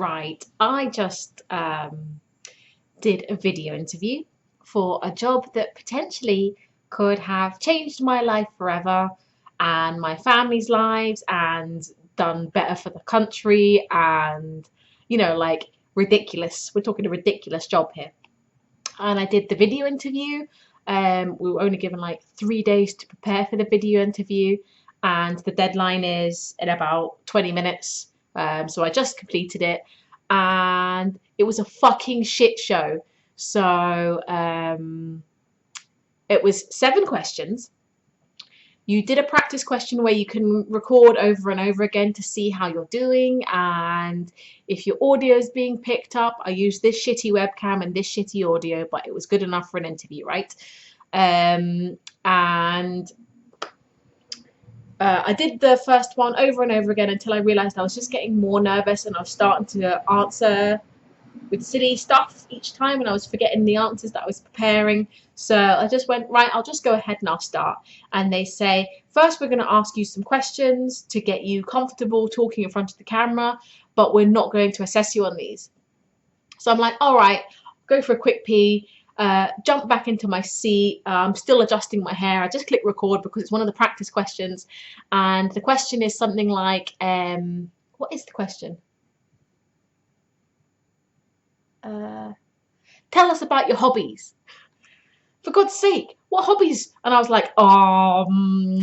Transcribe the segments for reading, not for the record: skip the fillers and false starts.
Right, I just did a video interview for a job that potentially could have changed my life forever and my family's lives and done better for the country and, like ridiculous. We're talking a ridiculous job here. And I did the video interview. We were only given like 3 days to prepare for the video interview, and the deadline is in about 20 minutes. So I just completed it, and it was a fucking shit show. So it was 7 questions. You did a practice question where you can record over and over again to see how you're doing and if your audio is being picked up. I used this shitty webcam and this shitty audio, but it was good enough for an interview, right? And I did the first one over and over again until I realised I was just getting more nervous and I was starting to answer with silly stuff each time and I was forgetting the answers that I was preparing. So I just went, right, I'll just go ahead and I'll start. And they say, first we're going to ask you some questions to get you comfortable talking in front of the camera, but we're not going to assess you on these. So I'm like, all right, go for a quick pee, jump back into my seat. I'm still adjusting my hair. I just click record because it's one of the practice questions. And the question is something like, what is the question? Tell us about your hobbies. For God's sake, what hobbies? And I was like, I'm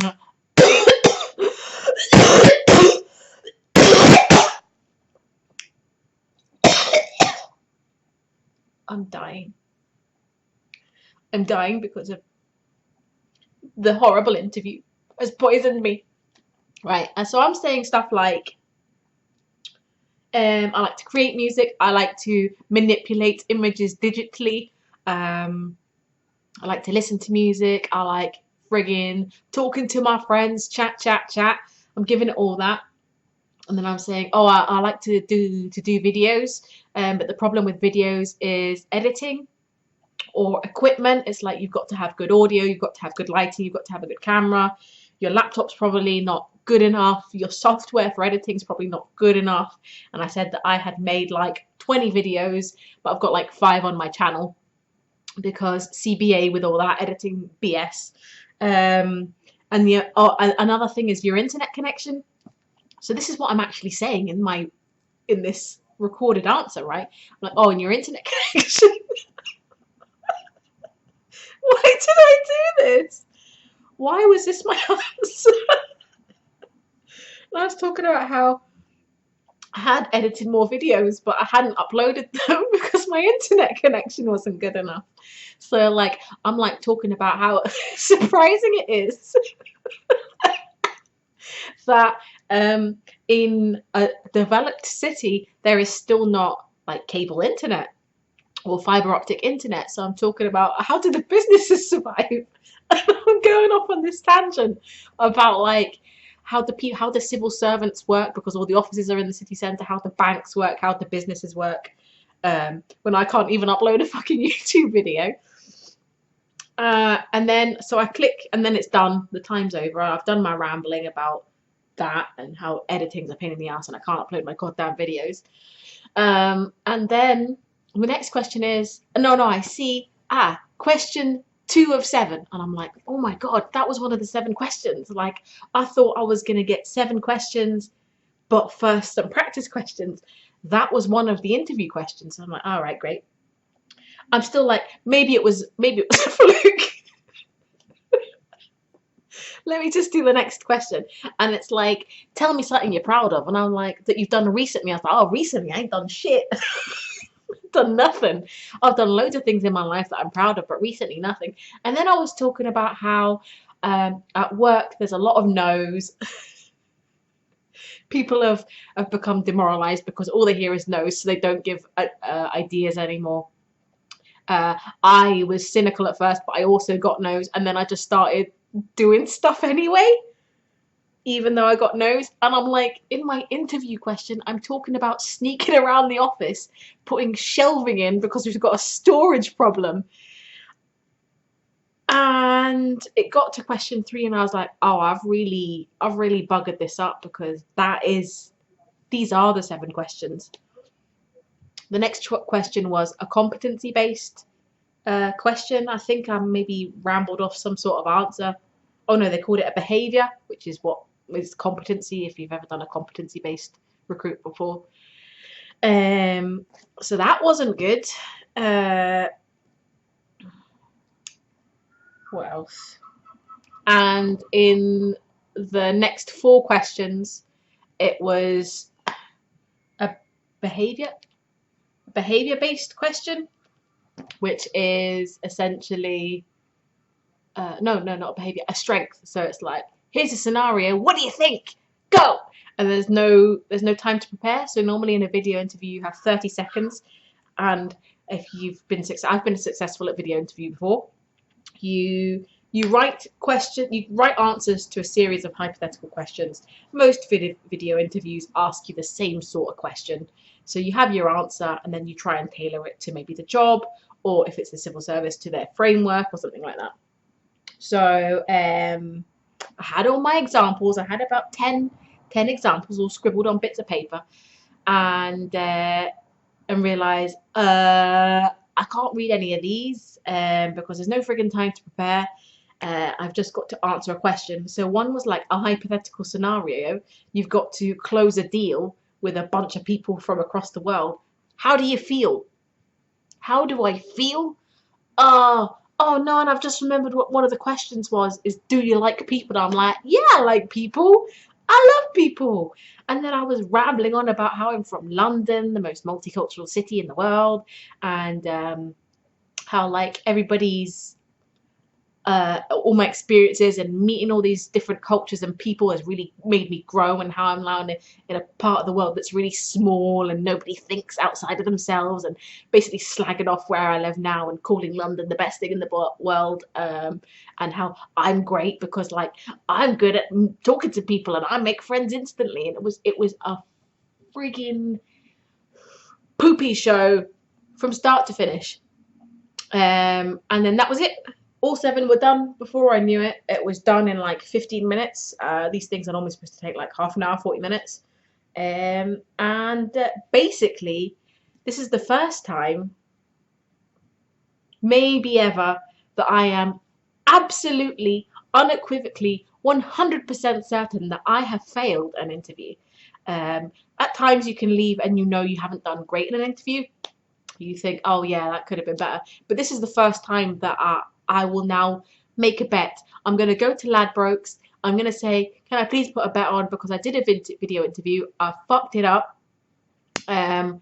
dying. I'm dying because of the horrible interview has poisoned me. Right, and so I'm saying stuff like, I like to create music. I like to manipulate images digitally. I like to listen to music. I like friggin' talking to my friends, chat. I'm giving it all that. And then I'm saying, oh, I like to do videos. But the problem with videos is editing or equipment. It's like you've got to have good audio, you've got to have good lighting, you've got to have a good camera. Your laptop's probably not good enough. Your software for editing is probably not good enough. And I said that I had made like 20 videos, but I've got like 5 on my channel because CBA with all that editing BS. And another thing is your internet connection. So this is what I'm actually saying in this recorded answer, right? I'm like, oh, and your internet connection. Why did I do this? Why was this my answer? I was talking about how I had edited more videos, but I hadn't uploaded them because my internet connection wasn't good enough. So like, I'm like talking about how surprising it is that in a developed city, there is still not like cable internet or fiber optic internet. So I'm talking about how do the businesses survive? I'm going off on this tangent about like how the civil servants work because all the offices are in the city centre, how the banks work, how the businesses work, when I can't even upload a fucking YouTube video. And then so I click and then it's done. The time's over. I've done my rambling about that and how editing's a pain in the ass and I can't upload my goddamn videos. And then the next question is, I see, question 2 of 7. And I'm like, oh my God, that was one of the 7 questions. Like, I thought I was going to get 7 questions, but first some practice questions. That was one of the interview questions. So I'm like, all right, great. I'm still like, maybe it was a fluke. Let me just do the next question. And it's like, tell me something you're proud of. And I'm like, that you've done recently. I was like, oh, recently? I ain't done shit. Done nothing. I've done loads of things in my life that I'm proud of, but recently nothing. And then I was talking about how at work there's a lot of no's. People have become demoralized because all they hear is no's, so they don't give ideas anymore. I was cynical at first, but I also got no's, and then I just started doing stuff anyway, even though I got no's. And I'm like, in my interview question, I'm talking about sneaking around the office, putting shelving in because we've got a storage problem. And it got to question 3 and I was like, oh, I've really buggered this up because these are the 7 questions. The next question was a competency-based question. I think I maybe rambled off some sort of answer. Oh no, they called it a behavior, which is what is competency, if you've ever done a competency-based recruit before. So that wasn't good. What else? And in the next 4 questions, it was a behavior-based question, which is essentially no, not behavior, a strength. So it's like, here's a scenario, what do you think? Go! And there's no time to prepare. So normally in a video interview you have 30 seconds, and if you've been I've been successful at video interview before, you write answers to a series of hypothetical questions. Most video interviews ask you the same sort of question. So you have your answer and then you try and tailor it to maybe the job, or if it's the civil service, to their framework or something like that. So I had all my examples. I had about 10 examples all scribbled on bits of paper, and realised I can't read any of these because there's no friggin' time to prepare. I've just got to answer a question. So one was like a hypothetical scenario. You've got to close a deal with a bunch of people from across the world. How do you feel? How do I feel? Oh no, and I've just remembered what one of the questions was, is do you like people? And I'm like, yeah, I like people. I love people. And then I was rambling on about how I'm from London, the most multicultural city in the world, and how like everybody's all my experiences and meeting all these different cultures and people has really made me grow, and how I'm now in a part of the world that's really small and nobody thinks outside of themselves, and basically slagging off where I live now and calling London the best thing in the world, and how I'm great because like I'm good at talking to people and I make friends instantly. And it was a friggin' poopy show from start to finish. And then that was it. All 7 were done before I knew it. It was done in like 15 minutes. These things are normally supposed to take like half an hour, 40 minutes. Basically, this is the first time, maybe ever, that I am absolutely, unequivocally, 100% certain that I have failed an interview. At times you can leave and you know you haven't done great in an interview. You think, oh yeah, that could have been better. But this is the first time that I will now make a bet. I'm going to go to Ladbrokes. I'm going to say, can I please put a bet on, because I did a video interview. I fucked it up. I'll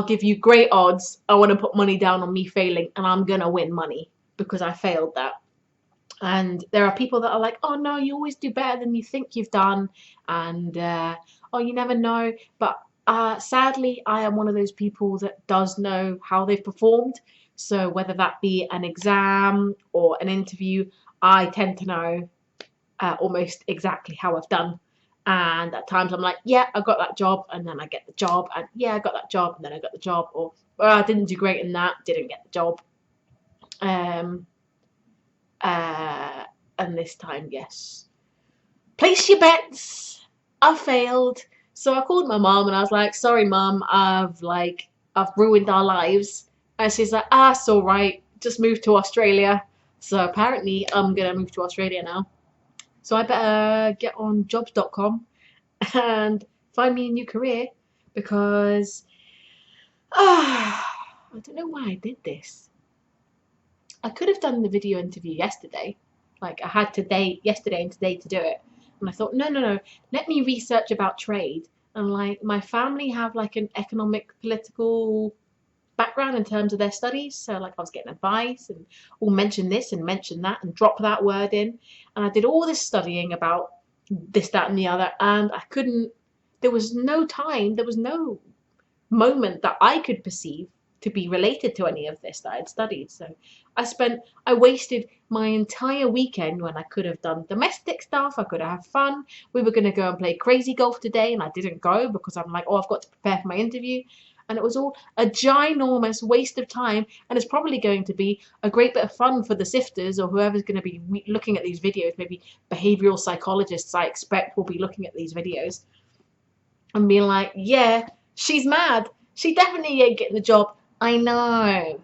give you great odds. I want to put money down on me failing, and I'm going to win money because I failed that. And there are people that are like, oh no, you always do better than you think you've done. And, oh, you never know. But sadly, I am one of those people that does know how they've performed. So whether that be an exam or an interview, I tend to know almost exactly how I've done. And at times I'm like, yeah, I got that job, and then I get the job, and yeah, I got that job, and then I got the job, or well, I didn't do great in that, didn't get the job. And this time, yes, place your bets. I failed. So I called my mom and I was like, sorry mom, I've ruined our lives. And she's like, it's all right, just move to Australia. So apparently I'm gonna move to Australia now. So I better get on jobs.com and find me a new career, because I don't know why I did this. I could have done the video interview yesterday. Like I had yesterday and today to do it. And I thought, no, let me research about trade. And like my family have like an economic, political background in terms of their studies. So like I was getting advice and mention this and mention that and drop that word in. And I did all this studying about this, that and the other. And I couldn't, there was no time, there was no moment that I could perceive to be related to any of this that I'd studied. So I wasted my entire weekend when I could have done domestic stuff. I could have had fun. We were going to go and play crazy golf today, and I didn't go because I'm like, oh, I've got to prepare for my interview. And it was all a ginormous waste of time, and it's probably going to be a great bit of fun for the sifters or whoever's going to be looking at these videos. Maybe behavioral psychologists, I expect, will be looking at these videos and being like, yeah, she's mad. She definitely ain't getting the job. I know.